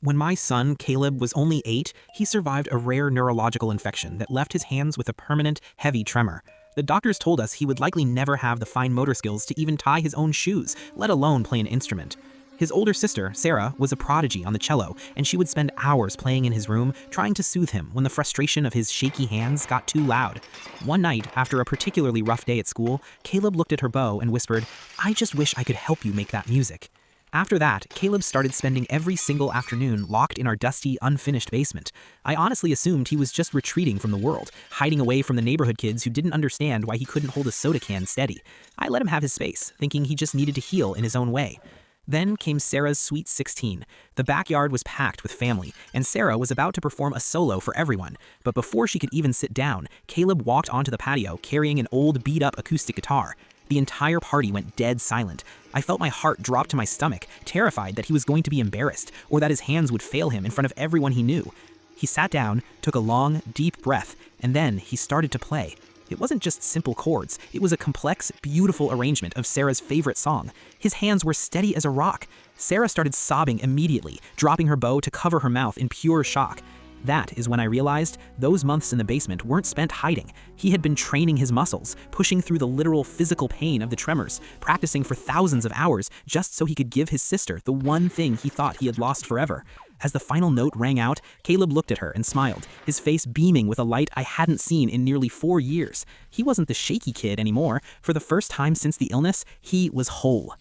When my son, Caleb, was only 8, he survived a rare neurological infection that left his hands with a permanent, heavy tremor. The doctors told us he would likely never have the fine motor skills to even tie his own shoes, let alone play an instrument. His older sister, Sarah, was a prodigy on the cello, and she would spend hours playing in his room, trying to soothe him when the frustration of his shaky hands got too loud. One night, after a particularly rough day at school, Caleb looked at her bow and whispered, "I just wish I could help you make that music." After that, Caleb started spending every single afternoon locked in our dusty, unfinished basement. I honestly assumed he was just retreating from the world, hiding away from the neighborhood kids who didn't understand why he couldn't hold a soda can steady. I let him have his space, thinking he just needed to heal in his own way. Then came Sarah's Sweet 16. The backyard was packed with family, and Sarah was about to perform a solo for everyone. But before she could even sit down, Caleb walked onto the patio carrying an old beat-up acoustic guitar. The entire party went dead silent. I felt my heart drop to my stomach, terrified that he was going to be embarrassed, or that his hands would fail him in front of everyone he knew. He sat down, took a long, deep breath, and then he started to play. It wasn't just simple chords, it was a complex, beautiful arrangement of Sarah's favorite song. His hands were steady as a rock. Sarah started sobbing immediately, dropping her bow to cover her mouth in pure shock. That is when I realized those months in the basement weren't spent hiding. He had been training his muscles, pushing through the literal physical pain of the tremors, practicing for thousands of hours just so he could give his sister the one thing he thought he had lost forever. As the final note rang out, Caleb looked at her and smiled, his face beaming with a light I hadn't seen in nearly 4 years. He wasn't the shaky kid anymore. For the first time since the illness, he was whole.